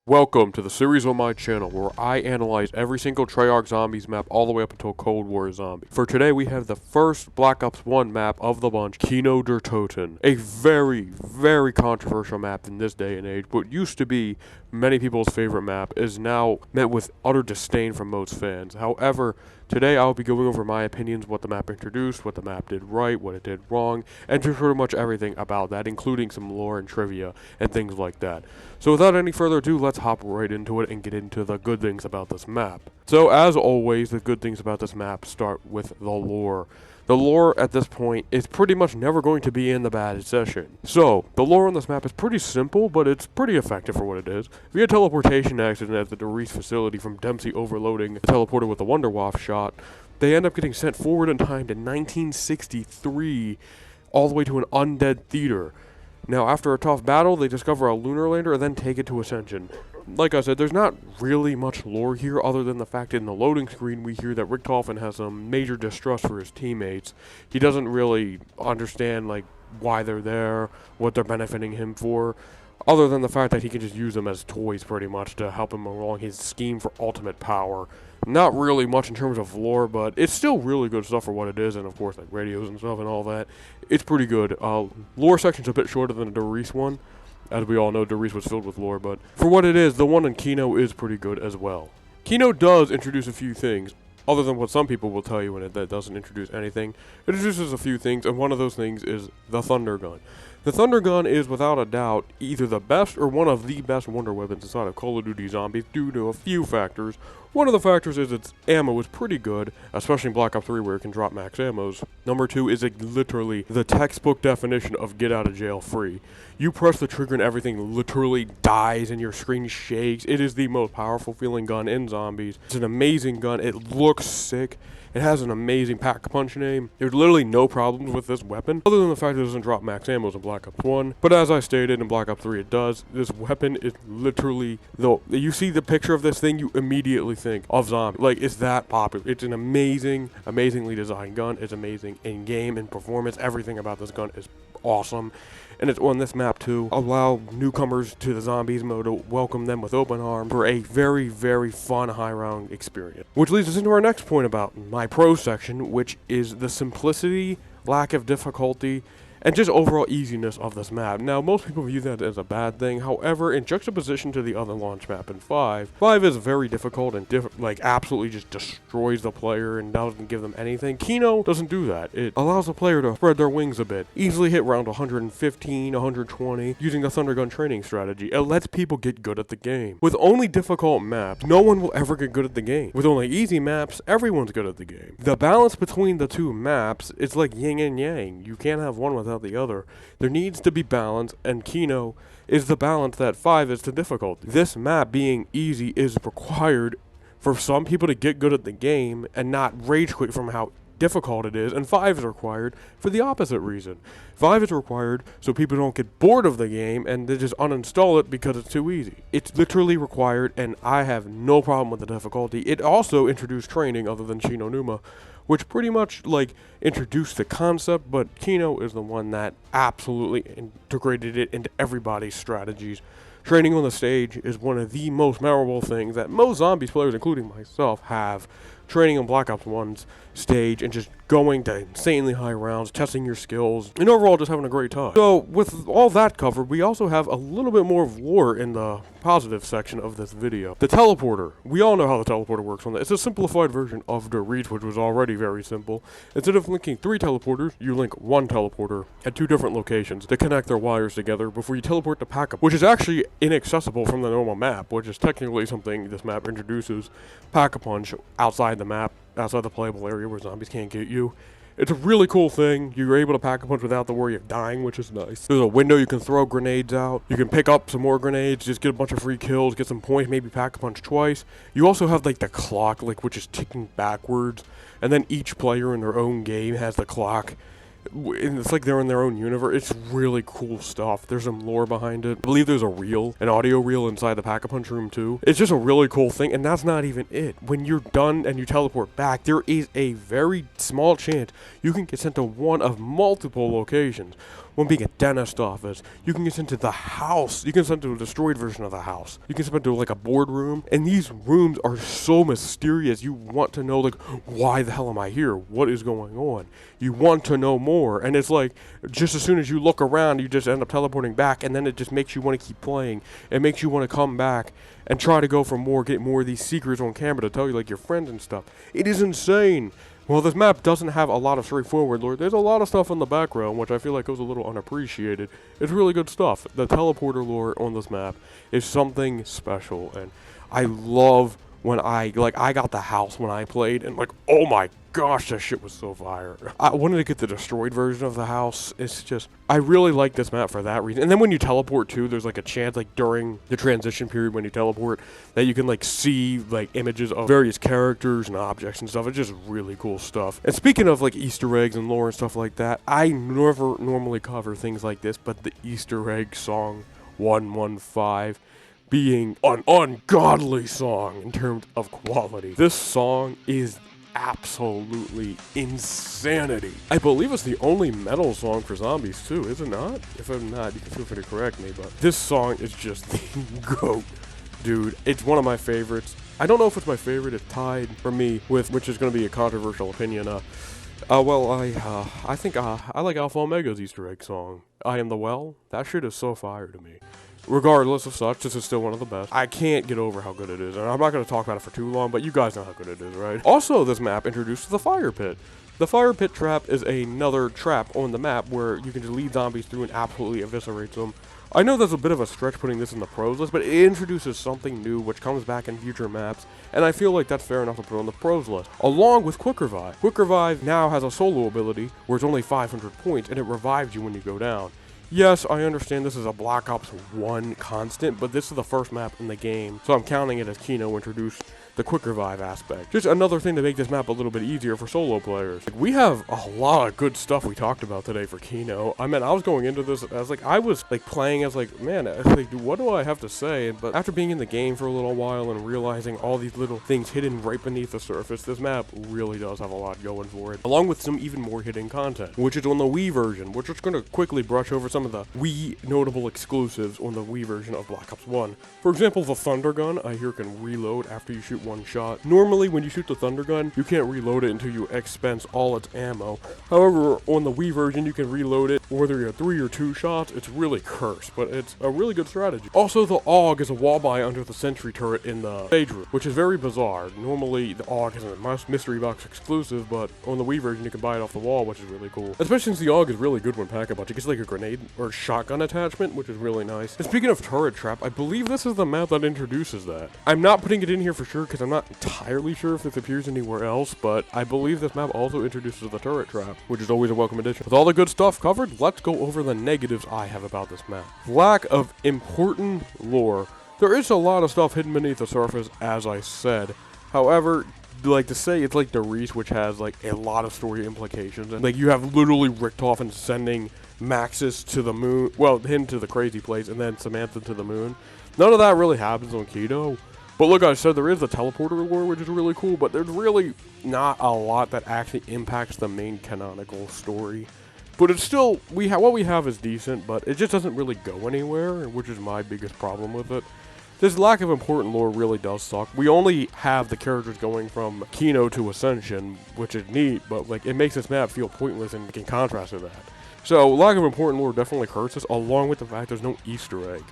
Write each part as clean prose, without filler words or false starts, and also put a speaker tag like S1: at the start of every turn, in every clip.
S1: Welcome to the series on my channel where I analyze every single Treyarch Zombies map all the way up until Cold War Zombie. For today we have the first Black Ops 1 map of the bunch, Kino der Toten. A very controversial map in this day and age. What used to be many people's favorite map is now met with utter disdain from most fans. However, today I'll be going over my opinions, what the map introduced, what the map did right, what it did wrong, and just pretty much everything about that, including some lore and trivia and things like that. So without any further ado, let's hop right into it and get into the good things about this map. So as always, the good things about this map start with the lore. The lore at this point is pretty much never going to be in the bad session. So, the lore on this map is pretty simple, but it's pretty effective for what it is. Via teleportation accident at the Doris facility from Dempsey overloading the teleporter with a Wunderwaffe shot, they end up getting sent forward in time to 1963, all the way to an undead theater. Now, after a tough battle, they discover a lunar lander and then take it to Ascension. Like I said, there's not really much lore here other than the fact in the loading screen we hear that Richtofen has some major distrust for his teammates. He doesn't really understand why they're there, what they're benefiting him for, other than the fact that he can just use them as toys pretty much to help him along his scheme for ultimate power. Not really much in terms of lore, but it's still really good stuff for what it is, and of course radios and stuff and all that. It's pretty good. Lore section's a bit shorter than the Doris one. As we all know, Doris was filled with lore, but for what it is, the one in Kino is pretty good as well. Kino does introduce a few things, other than what some people will tell you in it that doesn't introduce anything. It introduces a few things, and one of those things is the Thunder Gun. The Thunder Gun is, without a doubt, either the best or one of the best wonder weapons inside of Call of Duty Zombies due to a few factors. One of the factors is its ammo is pretty good, especially in Black Ops 3 where it can drop max ammos. Number 2 is literally the textbook definition of get out of jail free. You press the trigger and everything literally dies and your screen shakes. It is the most powerful feeling gun in Zombies. It's an amazing gun. It looks sick. It has an amazing pack-punch name. There's literally no problems with this weapon, other than the fact that it doesn't drop max ammos in Black Ops 1. But as I stated, in Black Ops 3 it does. This weapon is literally, though, you see the picture of this thing, you immediately think of Zombie. It's that popular. It's an amazingly designed gun. It's amazing in-game and performance. Everything about this gun is awesome. And it's on this map to allow newcomers to the Zombies mode to welcome them with open arms for a very fun high-round experience. Which leads us into our next point about my pro section, which is the simplicity, lack of difficulty, and just overall easiness of this map. Now, most people view that as a bad thing. However, in juxtaposition to the other launch map in 5 is very difficult and absolutely just destroys the player and doesn't give them anything. Kino doesn't do that. It allows the player to spread their wings a bit, easily hit around 115, 120, using the Thunder Gun training strategy. It lets people get good at the game. With only difficult maps, no one will ever get good at the game. With only easy maps, everyone's good at the game. The balance between the two maps is like yin and yang. You can't have one without the other. There needs to be balance, and Kino is the balance that 5 is to difficulty. This map being easy is required for some people to get good at the game and not rage quit from how difficult it is, and 5 is required for the opposite reason. 5 is required so people don't get bored of the game and they just uninstall it because it's too easy. It's literally required, and I have no problem with the difficulty. It also introduced training other than Shino Numa, which pretty much introduced the concept, but Kino is the one that absolutely integrated it into everybody's strategies. Training on the stage is one of the most memorable things that most Zombies players, including myself, have. Training on Black Ops 1's stage and just going to insanely high rounds, testing your skills, and overall just having a great time. So, with all that covered, we also have a little bit more of lore in the positive section of this video. The teleporter. We all know how the teleporter works on that. It's a simplified version of the reach, which was already very simple. Instead of linking 3 teleporters, you link 1 teleporter at 2 different locations to connect their wires together before you teleport to Pack-Up, which is actually inaccessible from the normal map, which is technically something this map introduces. Pack-A-Punch outside the map, outside the playable area where Zombies can't get you. It's a really cool thing. You're able to Pack-A-Punch without the worry of dying, which is nice. There's a window you can throw grenades out. You can pick up some more grenades, just get a bunch of free kills, get some points, maybe Pack-A-Punch twice. You also have the clock, which is ticking backwards, and then each player in their own game has the clock. And it's like they're in their own universe. It's really cool stuff. There's some lore behind it. I believe there's an audio reel inside the Pack-A-Punch room too. It's just a really cool thing, and that's not even it. When you're done and you teleport back, there is a very small chance you can get sent to one of multiple locations. one being a dentist office. You can get sent to the house. You can send to a destroyed version of the house. You can send to like a boardroom. And these rooms are so mysterious. You want to know, like, why the hell am I here? What is going on? You want to know more. And it's like, just as soon as you look around, you just end up teleporting back. And then it just makes you want to keep playing. It makes you want to come back and try to go for more, get more of these secrets on camera to tell you, like, your friends and stuff. It is insane. Well, this map doesn't have a lot of straightforward lore. There's a lot of stuff in the background, which I feel like goes a little unappreciated. It's really good stuff. The teleporter lore on this map is something special, and I love when I got the house when I played, and like, oh my gosh, that shit was so fire. I wanted to get the destroyed version of the house. It's just, I really like this map for that reason. And then when you teleport too, there's like a chance, like during the transition period when you teleport, that you can like see like images of various characters and objects and stuff. It's just really cool stuff. And speaking of like Easter eggs and lore and stuff like that, I never normally cover things like this, but the Easter egg song 115 being an ungodly song in terms of quality. This song is absolutely insanity. I believe it's the only metal song for zombies too, is it not? If I'm not, you can feel free to correct me, but this song is just the GOAT, dude. It's one of my favorites. I don't know if it's my favorite. It's tied for me with, which is going to be a controversial opinion. I think I like Alpha Omega's Easter egg song, I Am the Well. That shit is so fire to me. Regardless of such, this is still one of the best. I can't get over how good it is, and I'm not going to talk about it for too long, but you guys know how good it is, right? Also, this map introduces the fire pit. The fire pit trap is another trap on the map where you can just lead zombies through and absolutely eviscerate them. I know there's a bit of a stretch putting this in the pros list, but it introduces something new which comes back in future maps, and I feel like that's fair enough to put on the pros list, along with Quick Revive. Quick Revive now has a solo ability where it's only 500 points, and it revives you when you go down. Yes, I understand this is a Black Ops 1 constant, but this is the first map in the game, so I'm counting it as Kino introduced the Quick Revive aspect. Just another thing to make this map a little bit easier for solo players. Like, we have a lot of good stuff we talked about today for Kino. I mean, I was going into this as like, I was like playing as like, man, like, what do I have to say? But after being in the game for a little while and realizing all these little things hidden right beneath the surface, this map really does have a lot going for it. Along with some even more hidden content, which is on the Wii version. We're just going to quickly brush over some of the Wii notable exclusives on the Wii version of Black Ops 1. For example, the Thunder Gun, I hear, can reload after you shoot one shot. Normally, when you shoot the Thunder Gun, you can't reload it until you expense all its ammo. However, on the Wii version, you can reload it whether you have 3 or 2 shots. It's really cursed, but it's a really good strategy. Also, the AUG is a wall buy under the sentry turret in the stage room, which is very bizarre. Normally, the AUG isn't a mystery box exclusive, but on the Wii version, you can buy it off the wall, which is really cool. Especially since the AUG is really good when pack a bunch. It gets like a grenade or shotgun attachment, which is really nice. And speaking of turret trap, I believe this is the map that introduces that. I'm not putting it in here for sure because I'm not entirely sure if this appears anywhere else, but I believe this map also introduces the turret trap, which is always a welcome addition. With all the good stuff covered, let's go over the negatives I have about this map. Lack of important lore. There is a lot of stuff hidden beneath the surface, as I said. However, like to say it's like Doris, which has like a lot of story implications, and like you have literally Richtofen sending Maxis to the moon, well, him to the crazy place, and then Samantha to the moon. None of that really happens on Kino. But look, I said there is the teleporter lore, which is really cool, but there's really not a lot that actually impacts the main canonical story. But it's still, what we have is decent, but it just doesn't really go anywhere, which is my biggest problem with it. This lack of important lore really does suck. We only have the characters going from Kino to Ascension, which is neat, but like it makes this map feel pointless in contrast to that. So, lack of important lore definitely hurts us, along with the fact there's no Easter egg.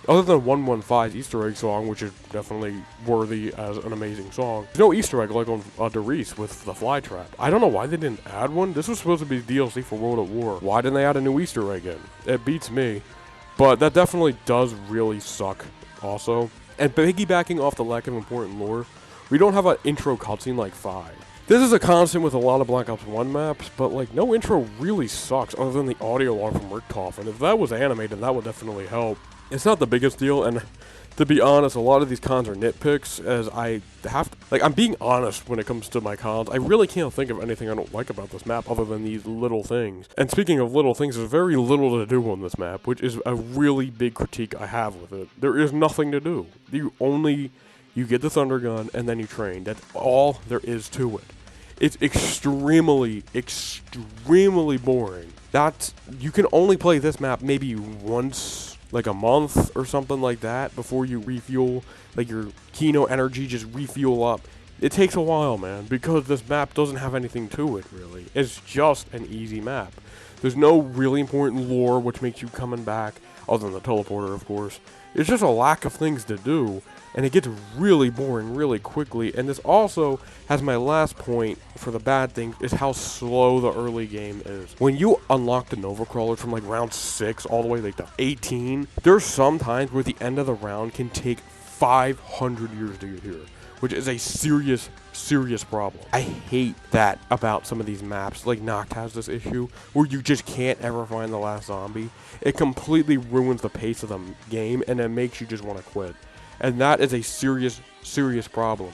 S1: Other than 115's Easter egg song, which is definitely worthy as an amazing song, there's no Easter egg like on Doris with the fly trap. I don't know why they didn't add one. This was supposed to be DLC for World at War. Why didn't they add a new Easter egg in? It beats me. But that definitely does really suck also. And piggybacking off the lack of important lore, we don't have an intro cutscene like 5. This is a constant with a lot of Black Ops 1 maps, but like no intro really sucks other than the audio log from Richtofen. If that was animated, that would definitely help. It's not the biggest deal, and to be honest, a lot of these cons are nitpicks, as I have to, like, I'm being honest when it comes to my cons. I really can't think of anything I don't like about this map other than these little things. And speaking of little things, there's very little to do on this map, which is a really big critique I have with it. There is nothing to do. You get the Thunder Gun, and then you train. That's all there is to it. It's extremely boring. You can only play this map maybe once, like a month or something like that, before you refuel, like your Kino energy just refuel up. It takes a while, man, because this map doesn't have anything to it, really. It's just an easy map. There's no really important lore which makes you coming back, other than the teleporter, of course. It's just a lack of things to do, and it gets really boring really quickly. And this also has my last point for the bad things, is how slow the early game is. When you unlock the Nova Crawlers from like round 6 all the way like to 18, there's some times where the end of the round can take 500 years to get here, which is a serious problem. I hate that about some of these maps. Like Noct has this issue where you just can't ever find the last zombie. It completely ruins the pace of the game, and it makes you just want to quit. And that is a serious problem.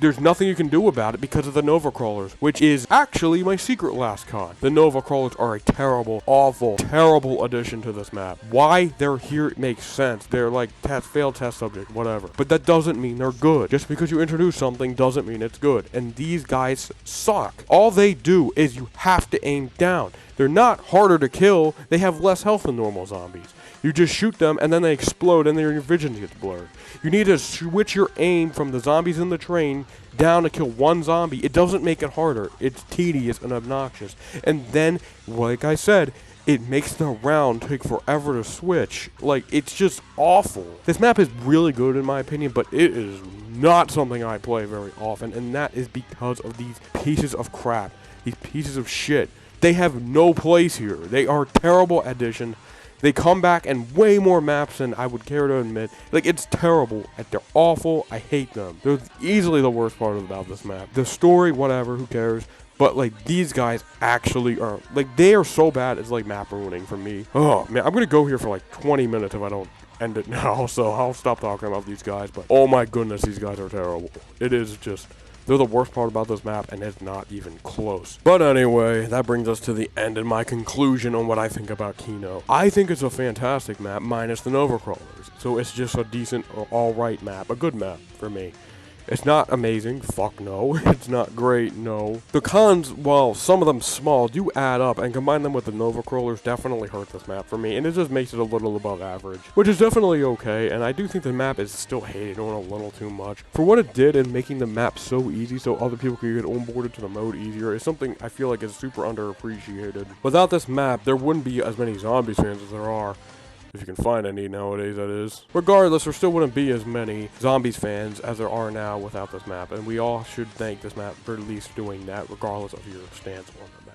S1: There's nothing you can do about it because of the Nova Crawlers, which is actually my secret last con. The Nova Crawlers are a terrible, awful, terrible addition to this map. Why they're here, it makes sense. They're like failed test subject, whatever. But that doesn't mean they're good. Just because you introduce something doesn't mean it's good. And these guys suck. All they do is you have to aim down. They're not harder to kill. They have less health than normal zombies. You just shoot them, and then they explode, and then your vision gets blurred. You need to switch your aim from the zombies in the train down to kill one zombie. It doesn't make it harder. It's tedious and obnoxious. And then, like I said, it makes the round take forever to switch. Like, it's just awful. This map is really good in my opinion, but it is not something I play very often, and that is because of these pieces of crap. These pieces of shit. They have no place here. They are terrible additions. They come back in way more maps than I would care to admit. Like, it's terrible. They're awful. I hate them. They're easily the worst part about this map. The story, whatever, who cares? But, like, these guys actually are, like, they are so bad, it's like map ruining for me. Oh, man, I'm going to go here for like 20 minutes if I don't end it now. So I'll stop talking about these guys. But, oh my goodness, these guys are terrible. It is just... They're the worst part about this map, and it's not even close. But anyway, that brings us to the end and my conclusion on what I think about Kino. I think it's a fantastic map, minus the Nova Crawlers. So it's just a decent or alright map, a good map for me. It's not amazing, fuck no. It's not great, no. The cons, while some of them small, do add up, and combine them with the Nova Crawlers definitely hurt this map for me, and it just makes it a little above average, which is definitely okay, and I do think the map is still hated on a little too much. For what it did in making the map so easy so other people could get onboarded to the mode easier is something I feel like is super underappreciated. Without this map, there wouldn't be as many zombies fans as there are. If you can find any nowadays, that is. Regardless, there still wouldn't be as many zombies fans as there are now without this map, and we all should thank this map for at least doing that, regardless of your stance on the map.